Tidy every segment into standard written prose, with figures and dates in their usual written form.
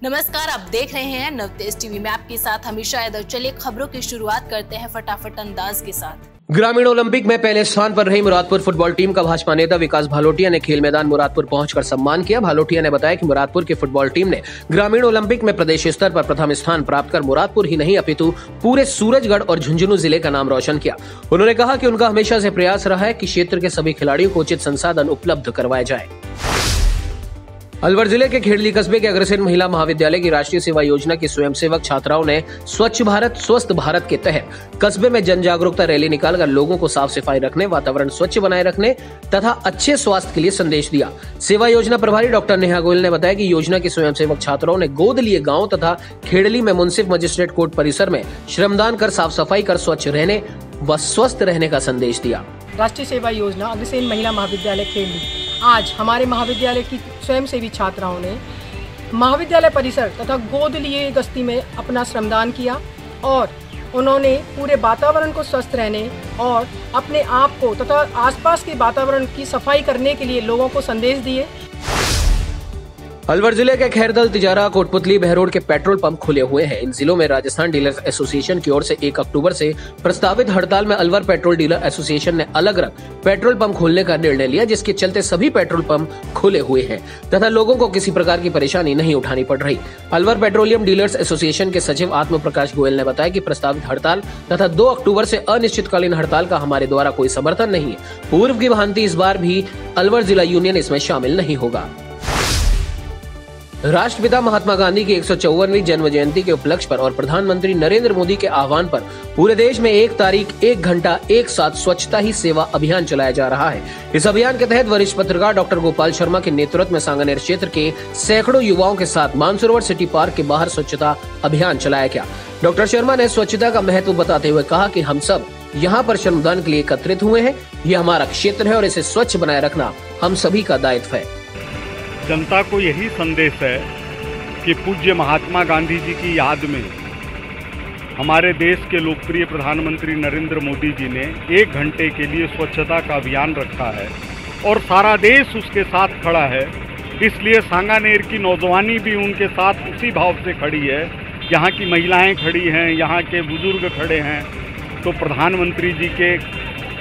नमस्कार, आप देख रहे हैं नवतेज टीवी में आपके साथ हमेशा यादव। चलिए खबरों की शुरुआत करते हैं फटाफट अंदाज के साथ। ग्रामीण ओलंपिक में पहले स्थान पर रही मुरादपुर फुटबॉल टीम का भाजपा नेता विकास भालोटिया ने खेल मैदान मुरादपुर पहुंचकर सम्मान किया। भालोटिया ने बताया कि मुरादपुर की फुटबॉल टीम ने ग्रामीण ओलंपिक में प्रदेश स्तर पर प्रथम स्थान प्राप्त कर मुरादपुर ही नहीं अपितु पूरे सूरजगढ़ और झुंझुनू जिले का नाम रोशन किया। उन्होंने कहा कि उनका हमेशा से प्रयास रहा है कि क्षेत्र के सभी खिलाड़ियों को उचित संसाधन उपलब्ध करवाए जाए। अलवर जिले के खेड़ली कस्बे के अग्रसेन महिला महाविद्यालय की राष्ट्रीय सेवा योजना की स्वयंसेवक छात्राओं ने स्वच्छ भारत स्वस्थ भारत के तहत कस्बे में जन जागरूकता रैली निकालकर लोगों को साफ सफाई रखने, वातावरण स्वच्छ बनाए रखने तथा अच्छे स्वास्थ्य के लिए संदेश दिया। सेवा योजना प्रभारी डॉक्टर नेहा गोयल ने बताया कि योजना की स्वयंसेवक छात्राओं ने गोद लिए गाँव तथा खेड़ली में मुंसिफ मजिस्ट्रेट कोर्ट परिसर में श्रमदान कर साफ सफाई कर स्वच्छ रहने व स्वस्थ रहने का संदेश दिया। राष्ट्रीय सेवा योजना अग्रसेन महिला महाविद्यालय खेड़ली आज हमारे महाविद्यालय की स्वयंसेवी छात्राओं ने महाविद्यालय परिसर तथा गोद लिए गश्ती में अपना श्रमदान किया और उन्होंने पूरे वातावरण को स्वस्थ रहने और अपने आप को तथा आसपास के वातावरण की सफाई करने के लिए लोगों को संदेश दिए। अलवर जिले के खैरदल, तिजारा, कोटपुतली, बहरोड के पेट्रोल पंप खुले हुए हैं। इन जिलों में राजस्थान डीलर्स एसोसिएशन की ओर से 1 अक्टूबर से प्रस्तावित हड़ताल में अलवर पेट्रोल डीलर एसोसिएशन ने अलग अलग पेट्रोल पंप खोलने का निर्णय लिया, जिसके चलते सभी पेट्रोल पंप खुले हुए हैं तथा लोगों को किसी प्रकार की परेशानी नहीं उठानी पड़ रही। अलवर पेट्रोलियम डीलर्स एसोसिएशन के सचिव आत्म प्रकाश गोयल ने बताया कि प्रस्तावित हड़ताल तथा 2 अक्टूबर से अनिश्चितकालीन हड़ताल का हमारे द्वारा कोई समर्थन नहीं है। पूर्व की भांति इस बार भी अलवर जिला यूनियन इसमें शामिल नहीं होगा। राष्ट्रपिता महात्मा गांधी की 154वीं जन्म जयंती के उपलक्ष्य पर और प्रधानमंत्री नरेंद्र मोदी के आह्वान पर पूरे देश में 1 तारीख 1 घंटा एक साथ स्वच्छता ही सेवा अभियान चलाया जा रहा है। इस अभियान के तहत वरिष्ठ पत्रकार डॉक्टर गोपाल शर्मा के नेतृत्व में सांगानेर क्षेत्र के सैकड़ों युवाओं के साथ मानसरोवर सिटी पार्क के बाहर स्वच्छता अभियान चलाया गया। डॉक्टर शर्मा ने स्वच्छता का महत्व बताते हुए कहा कि हम सब यहाँ पर श्रमदान के लिए एकत्रित हुए हैं। ये हमारा क्षेत्र है और इसे स्वच्छ बनाए रखना हम सभी का दायित्व है। जनता को यही संदेश है कि पूज्य महात्मा गांधी जी की याद में हमारे देश के लोकप्रिय प्रधानमंत्री नरेंद्र मोदी जी ने 1 घंटे के लिए स्वच्छता का अभियान रखा है और सारा देश उसके साथ खड़ा है। इसलिए सांगानेर की नौजवानी भी उनके साथ उसी भाव से खड़ी है। यहाँ की महिलाएं खड़ी हैं, यहाँ के बुजुर्ग खड़े हैं, तो प्रधानमंत्री जी के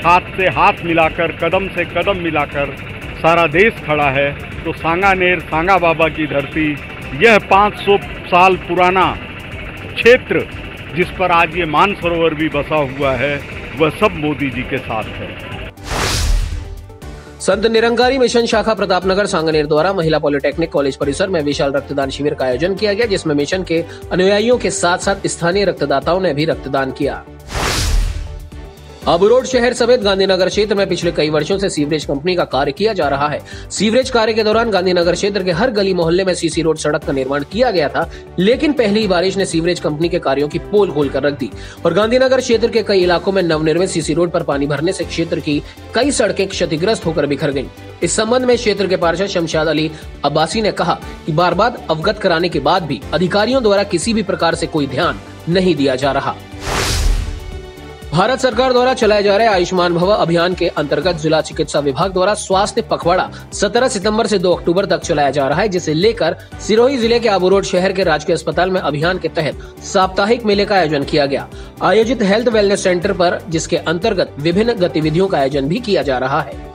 हाथ से हाथ मिलाकर, कदम से कदम मिलाकर सारा देश खड़ा है। तो सांगानेर, सांगा बाबा की धरती, यह 500 साल पुराना क्षेत्र जिस पर आज ये मानसरोवर भी बसा हुआ है, वह सब मोदी जी के साथ है। संत निरंकारी मिशन शाखा प्रतापनगर सांगानेर द्वारा महिला पॉलिटेक्निक कॉलेज परिसर में विशाल रक्तदान शिविर का आयोजन किया गया, जिसमें मिशन के अनुयायियों के साथ साथ स्थानीय रक्तदाताओं ने भी रक्तदान किया। आबू रोड शहर समेत गांधीनगर क्षेत्र में पिछले कई वर्षों से सीवरेज कंपनी का कार्य किया जा रहा है। सीवरेज कार्य के दौरान गांधीनगर क्षेत्र के हर गली मोहल्ले में सीसी रोड सड़क का निर्माण किया गया था, लेकिन पहली बारिश ने सीवरेज कंपनी के कार्यों की पोल खोलकर रख दी और गांधीनगर क्षेत्र के कई इलाकों में नवनिर्मित सीसी रोड पर पानी भरने से क्षेत्र की कई सड़कें क्षतिग्रस्त होकर बिखर गयी। इस संबंध में क्षेत्र के पार्षद शमशाद अली अब्बासी ने कहा कि बार बार अवगत कराने के बाद भी अधिकारियों द्वारा किसी भी प्रकार से कोई ध्यान नहीं दिया जा रहा। भारत सरकार द्वारा चलाए जा रहे आयुष्मान भव अभियान के अंतर्गत जिला चिकित्सा विभाग द्वारा स्वास्थ्य पखवाड़ा 17 सितंबर से 2 अक्टूबर तक चलाया जा रहा है, जिसे लेकर सिरोही जिले के आबू रोड शहर के राजकीय अस्पताल में अभियान के तहत साप्ताहिक मेले का आयोजन किया गया। आयोजित हेल्थ वेलनेस सेंटर पर जिसके अंतर्गत विभिन्न गतिविधियों का आयोजन भी किया जा रहा है।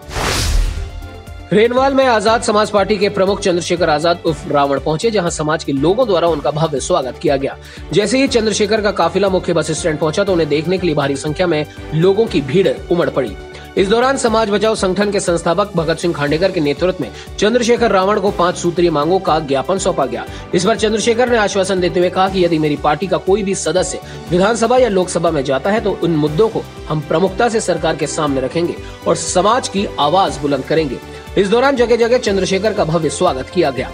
रेनवाल में आजाद समाज पार्टी के प्रमुख चंद्रशेखर आजाद उर्फ रावण पहुंचे, जहां समाज के लोगों द्वारा उनका भव्य स्वागत किया गया। जैसे ही चंद्रशेखर का काफिला मुख्य बस स्टैंड पहुंचा तो उन्हें देखने के लिए भारी संख्या में लोगों की भीड़ उमड़ पड़ी। इस दौरान समाज बचाओ संगठन के संस्थापक भगत सिंह खांडेकर के नेतृत्व में चंद्रशेखर रावण को 5 सूत्रीय मांगों का ज्ञापन सौंपा गया। इस पर चंद्रशेखर ने आश्वासन देते हुए कहा कि यदि मेरी पार्टी का कोई भी सदस्य विधानसभा या लोकसभा में जाता है तो उन मुद्दों को हम प्रमुखता से सरकार के सामने रखेंगे और समाज की आवाज बुलंद करेंगे। इस दौरान जगह जगह चंद्रशेखर का भव्य स्वागत किया गया।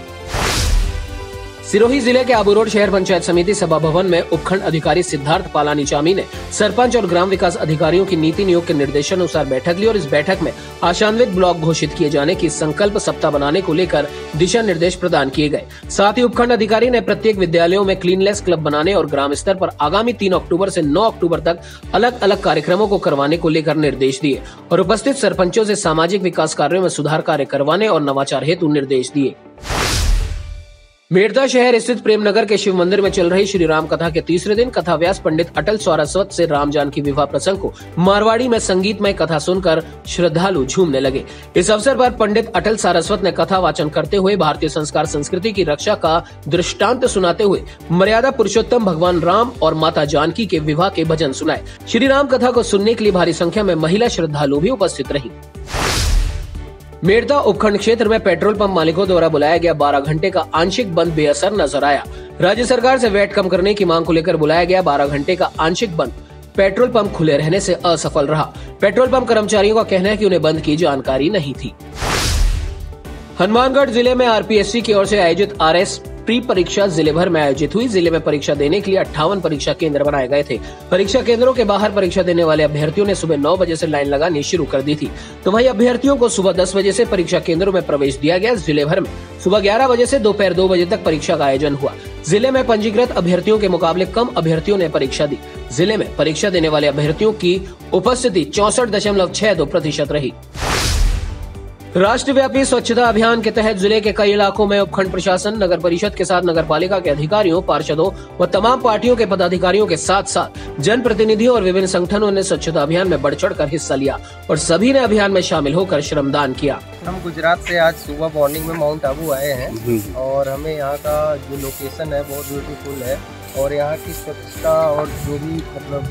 सिरोही जिले के आबू रोड शहर पंचायत समिति सभा भवन में उपखंड अधिकारी सिद्धार्थ पालानी चामी ने सरपंच और ग्राम विकास अधिकारियों की नीति नियोग के निर्देशानुसार बैठक ली और इस बैठक में आशान्वित ब्लॉक घोषित किए जाने की संकल्प सप्ताह बनाने को लेकर दिशा निर्देश प्रदान किए गए। साथ ही उपखंड अधिकारी ने प्रत्येक विद्यालयों में क्लीनलेस क्लब बनाने और ग्राम स्तर पर आगामी 3 अक्टूबर से 9 अक्टूबर तक अलग अलग कार्यक्रमों को करवाने को लेकर निर्देश दिए और उपस्थित सरपंचों से सामाजिक विकास कार्यों में सुधार कार्य करवाने और नवाचार हेतु निर्देश दिए। मेड़ता शहर स्थित प्रेमनगर के शिव मंदिर में चल रही श्री राम कथा के तीसरे दिन कथा व्यास पंडित अटल सारस्वत से राम जानकी विवाह प्रसंग को मारवाड़ी में संगीतमय कथा सुनकर श्रद्धालु झूमने लगे। इस अवसर पर पंडित अटल सारस्वत ने कथा वाचन करते हुए भारतीय संस्कार संस्कृति की रक्षा का दृष्टांत सुनाते हुए मर्यादा पुरुषोत्तम भगवान राम और माता जानकी के विवाह के भजन सुनाए। श्री राम कथा को सुनने के लिए भारी संख्या में महिला श्रद्धालु भी उपस्थित रही। मेड़ता उपखंड क्षेत्र में पेट्रोल पंप मालिकों द्वारा बुलाया गया 12 घंटे का आंशिक बंद बेअसर नजर आया। राज्य सरकार से वैट कम करने की मांग को लेकर बुलाया गया 12 घंटे का आंशिक बंद पेट्रोल पंप खुले रहने से असफल रहा। पेट्रोल पंप कर्मचारियों का कहना है कि उन्हें बंद की जानकारी नहीं थी। हनुमानगढ़ जिले में आरपीएससी की ओर से आयोजित आरएस प्री परीक्षा जिले भर में आयोजित हुई। जिले में परीक्षा देने के लिए 58 परीक्षा केंद्र बनाए गए थे। परीक्षा केंद्रों के बाहर परीक्षा देने वाले अभ्यर्थियों ने सुबह 9 बजे से लाइन लगानी शुरू कर दी थी, तो वहीं अभ्यर्थियों को सुबह 10 बजे से परीक्षा केंद्रों में प्रवेश दिया गया। जिले भर में सुबह 11 बजे से दोपहर 2 बजे तक परीक्षा का आयोजन हुआ। जिले में पंजीकृत अभ्यर्थियों के मुकाबले कम अभ्यर्थियों ने परीक्षा दी। जिले में परीक्षा देने वाले अभ्यर्थियों की उपस्थिति 64.62% रही। राष्ट्रव्यापी स्वच्छता अभियान के तहत जिले के कई इलाकों में उपखंड प्रशासन, नगर परिषद के साथ नगर पालिका के अधिकारियों, पार्षदों व तमाम पार्टियों के पदाधिकारियों के साथ साथ जनप्रतिनिधियों और विभिन्न संगठनों ने स्वच्छता अभियान में बढ़ चढ़ कर हिस्सा लिया और सभी ने अभियान में शामिल होकर श्रमदान किया। हम गुजरात से आज सुबह मॉर्निंग में माउंट आबू आए हैं और हमें यहाँ का जो लोकेशन है बहुत ब्यूटीफुल है और यहाँ की स्वच्छता और जो भी मतलब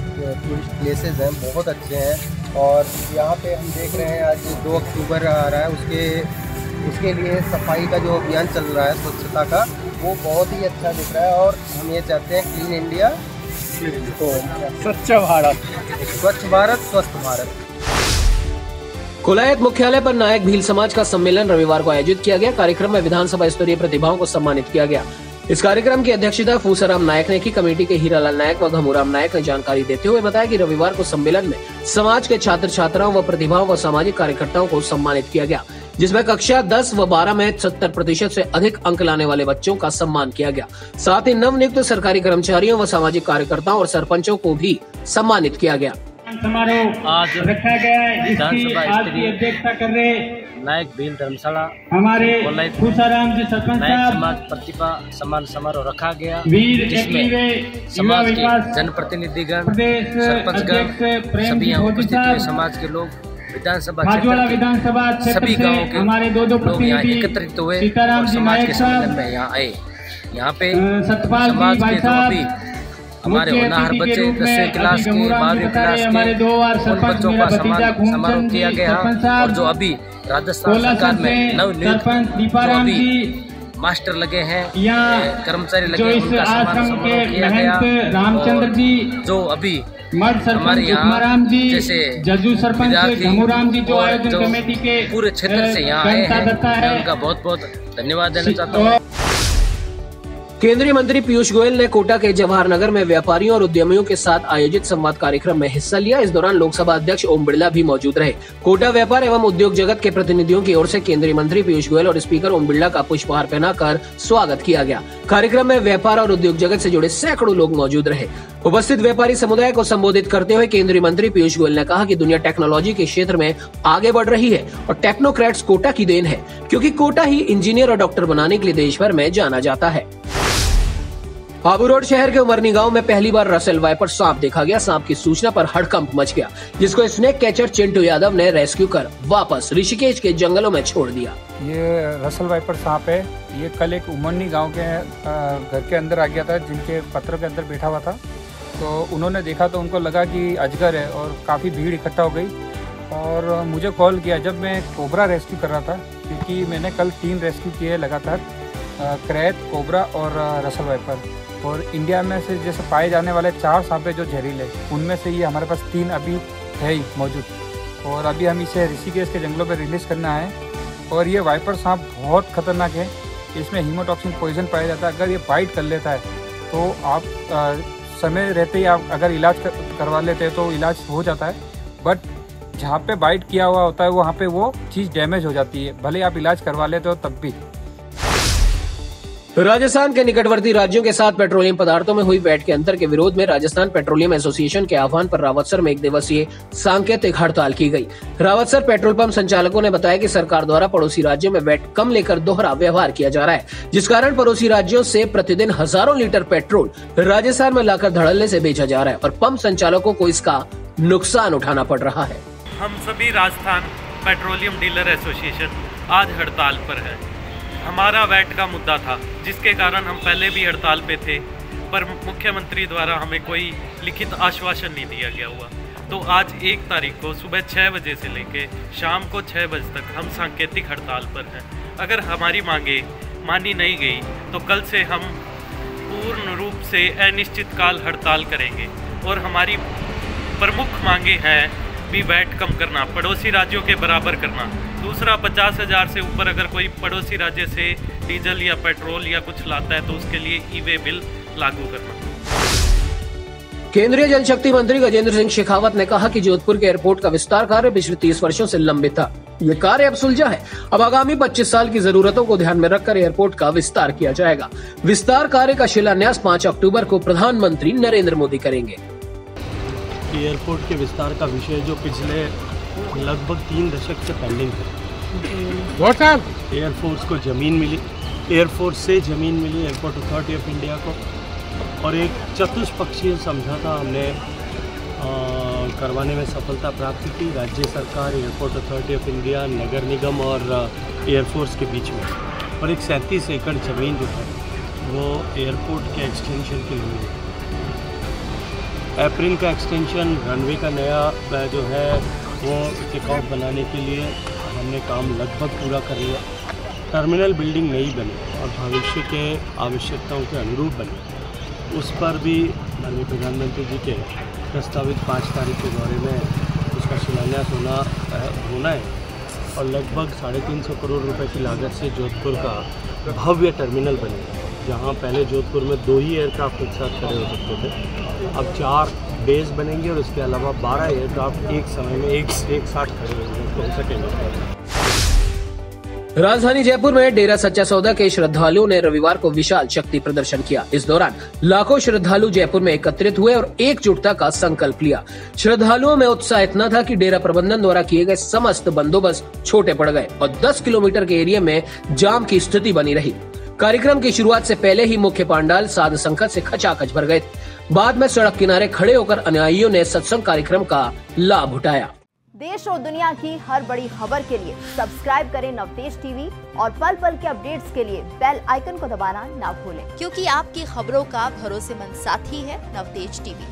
टूरिस्ट प्लेसेस हैं बहुत अच्छे हैं। और यहाँ पे हम देख रहे हैं आज 2 अक्टूबर आ रहा है, उसके लिए सफाई का जो अभियान चल रहा है स्वच्छता का वो बहुत ही अच्छा दिख रहा है। और हम ये चाहते हैं क्लीन इंडिया तो स्वच्छ भारत स्वस्थ भारत। कोलायत मुख्यालय पर नायक भील समाज का सम्मेलन रविवार को आयोजित किया गया। कार्यक्रम में विधानसभा स्तरीय प्रतिभाओं को सम्मानित किया गया। इस कार्यक्रम की अध्यक्षता फूसाराम नायक ने की। कमेटी के हीरालाल नायक व घमूराम नायक ने जानकारी देते हुए बताया कि रविवार को सम्मेलन में समाज के छात्र छात्राओं व प्रतिभाओं व सामाजिक कार्यकर्ताओं को सम्मानित किया गया, जिसमें कक्षा 10 व 12 में 70% से अधिक अंक लाने वाले बच्चों का सम्मान किया गया। साथ ही नवनियुक्त सरकारी कर्मचारियों व सामाजिक कार्यकर्ताओं और सरपंचों को भी सम्मानित किया गया। समारोह आज रखा गया है। इसकी आज की अध्यक्षता कर रहे नायक भील धर्मशाला हमारे फूसाराम जी सरपंच साहब। समाज प्रतिभा सम्मान समारोह रखा गया, जिसमें समाज के जनप्रतिनिधिगण, सरपंचगण सभी यहाँ उपस्थित हुए। समाज के लोग विधानसभा सभी गाँव के हमारे 2 लोग यहाँ एकत्रित हुए और समाज के सम्मेलन में यहाँ आए। यहाँ पे समाज के जो भी हमारे होनहार बच्चे 10वीं क्लास के 12वीं क्लास के उन बच्चों का सम्मान समारोह किया गया और जो अभी राजस्थान सरकार में नवनियुक्त जो अभी मास्टर लगे हैं, कर्मचारी लगे हैं, उनका सम्मान समारोह किया गया। रामचंद्र जी जो अभी हमारे यहाँ जैसे जज्जू सरपंच घमूराम जी जो आयोजन कमेटी के पूरे क्षेत्र से यहाँ आए हैं, मैं उनका बहुत बहुत धन्यवाद देना चाहता हूँ। केंद्रीय मंत्री पीयूष गोयल ने कोटा के जवाहर नगर में व्यापारियों और उद्यमियों के साथ आयोजित संवाद कार्यक्रम में हिस्सा लिया। इस दौरान लोकसभा अध्यक्ष ओम बिरला भी मौजूद रहे। कोटा व्यापार एवं उद्योग जगत के प्रतिनिधियों की ओर से केंद्रीय मंत्री पीयूष गोयल और स्पीकर ओम बिरला का पुष्पहार पहनाकर स्वागत किया गया। कार्यक्रम में व्यापार और उद्योग जगत से जुड़े सैकड़ों लोग मौजूद रहे। उपस्थित व्यापारी समुदाय को संबोधित करते हुए केंद्रीय मंत्री पीयूष गोयल ने कहा कि दुनिया टेक्नोलॉजी के क्षेत्र में आगे बढ़ रही है और टेक्नोक्रेट्स कोटा की देन है, क्योंकि कोटा ही इंजीनियर और डॉक्टर बनाने के लिए देश भर में जाना जाता है। आबू रोड शहर के उमरनी गांव में पहली बार रसेल वाइपर सांप देखा गया। सांप की सूचना पर हड़कंप मच गया, जिसको स्नेक कैचर चिंटू यादव ने रेस्क्यू कर वापस ऋषिकेश के जंगलों में छोड़ दिया। ये रसेल वाइपर सांप है। ये कल एक उमरनी गांव के घर के अंदर आ गया था, जिनके पत्थरों के अंदर बैठा हुआ था। तो उन्होंने देखा तो उनको लगा कि अजगर है और काफ़ी भीड़ इकट्ठा हो गई और मुझे कॉल किया जब मैं कोबरा रेस्क्यू कर रहा था, क्योंकि मैंने कल 3 रेस्क्यू किए लगातार, क्रैत, कोबरा और रसेल वाइपर। और इंडिया में से जैसे पाए जाने वाले 4 सांप है जो जहरीले, उनमें से ये हमारे पास 3 अभी है ही मौजूद और अभी हम इसे ऋषिकेश के जंगलों में रिलीज़ करना है। और ये वाइपर सांप बहुत खतरनाक है। इसमें हीमोटॉक्सिन पॉइजन पाया जाता है। अगर ये बाइट कर लेता है तो आप समय रहते ही आप अगर इलाज करवा लेते हैं तो इलाज हो जाता है, बट जहाँ पे बाइट किया हुआ होता है वहाँ पे वो चीज़ डैमेज हो जाती है, भले आप इलाज करवा लेते हो तब भी। राजस्थान के निकटवर्ती राज्यों के साथ पेट्रोलियम पदार्थों में हुई वैट के अंतर के विरोध में राजस्थान पेट्रोलियम एसोसिएशन के आह्वान पर रावतसर में 1 दिवसीय सांकेतिक हड़ताल की गई। रावतसर पेट्रोल पंप संचालकों ने बताया कि सरकार द्वारा पड़ोसी राज्यों में वैट कम लेकर दोहरा व्यवहार किया जा रहा है, जिस कारण पड़ोसी राज्यों से प्रतिदिन हजारों लीटर पेट्रोल राजस्थान में लाकर धड़ल्ले से बेचा जा रहा है और पंप संचालकों को इसका नुकसान उठाना पड़ रहा है। हम सभी राजस्थान पेट्रोलियम डीलर एसोसिएशन आज हड़ताल पर है। हमारा वैट का मुद्दा था, जिसके कारण हम पहले भी हड़ताल पे थे, पर मुख्यमंत्री द्वारा हमें कोई लिखित आश्वासन नहीं दिया गया हुआ। तो आज 1 तारीख को सुबह 6 बजे से लेके शाम को 6 बजे तक हम सांकेतिक हड़ताल पर हैं। अगर हमारी मांगे मानी नहीं गई तो कल से हम पूर्ण रूप से अनिश्चितकाल हड़ताल करेंगे और हमारी प्रमुख मांगे हैं भी वैट कम करना, पड़ोसी राज्यों के बराबर करना। दूसरा, 50,000 से ऊपर अगर कोई पड़ोसी राज्य से डीजल या पेट्रोल या कुछ लाता है तो उसके लिए ई-वे बिल लागू करना। केंद्रीय जल शक्ति मंत्री गजेंद्र सिंह शेखावत ने कहा कि जोधपुर के एयरपोर्ट का विस्तार कार्य पिछले 30 वर्षों से लंबित था। ये कार्य अब सुलझा है। अब आगामी 25 साल की जरूरतों को ध्यान में रखकर एयरपोर्ट का विस्तार किया जाएगा। विस्तार कार्य का शिलान्यास 5 अक्टूबर को प्रधानमंत्री नरेंद्र मोदी करेंगे। एयरपोर्ट के विस्तार का विषय जो पिछले लगभग 3 दशक से पेंडिंग है। एयरफोर्स को जमीन मिली, एयरफोर्स से जमीन मिली एयरपोर्ट अथॉरिटी ऑफ इंडिया को, और एक चतुष्पक्षीय समझौता हमने करवाने में सफलता प्राप्त की। राज्य सरकार, एयरपोर्ट अथॉरिटी ऑफ इंडिया, नगर निगम और एयरफोर्स के बीच में, और एक 37 एकड़ ज़मीन जो है वो एयरपोर्ट के एक्सटेंशन के लिए, अप्रैल का एक्सटेंशन, रनवे का नया जो है वो टेकऑफ बनाने के लिए हमने काम लगभग पूरा कर लिया। टर्मिनल बिल्डिंग नहीं बनी और भविष्य के आवश्यकताओं के अनुरूप बनी, उस पर भी माननीय प्रधानमंत्री जी के प्रस्तावित 5 तारीख के दौरे में उसका शिलान्यास होना है और लगभग 350 करोड़ रुपए की लागत से जोधपुर का भव्य टर्मिनल बनेगा, जहां पहले जोधपुर में 2 ही एयरक्राफ्ट एक साथ खड़े हो सकते थे, अब 4 बेस बनेंगे और इसके अलावा 12 एयरक्राफ्ट एक समय में एक साथ खड़े हो सकेंगे। राजधानी जयपुर में डेरा सच्चा सौदा के श्रद्धालुओं ने रविवार को विशाल शक्ति प्रदर्शन किया। इस दौरान लाखों श्रद्धालु जयपुर में एकत्रित हुए और एकजुटता का संकल्प लिया। श्रद्धालुओं में उत्साह इतना था कि डेरा प्रबंधन द्वारा किए गए समस्त बंदोबस्त छोटे पड़ गए और 10 किलोमीटर के एरिया में जाम की स्थिति बनी रही। कार्यक्रम की शुरुआत से पहले ही मुख्य पंडाल साध संगत से खचाखच भर गए। बाद में सड़क किनारे खड़े होकर अनुयायियों ने सत्संग कार्यक्रम का लाभ उठाया। देश और दुनिया की हर बड़ी खबर के लिए सब्सक्राइब करें नवतेज टीवी और पल पल के अपडेट्स के लिए बेल आइकन को दबाना ना भूलें, क्योंकि आपकी खबरों का भरोसेमंद साथी है नवतेज टीवी।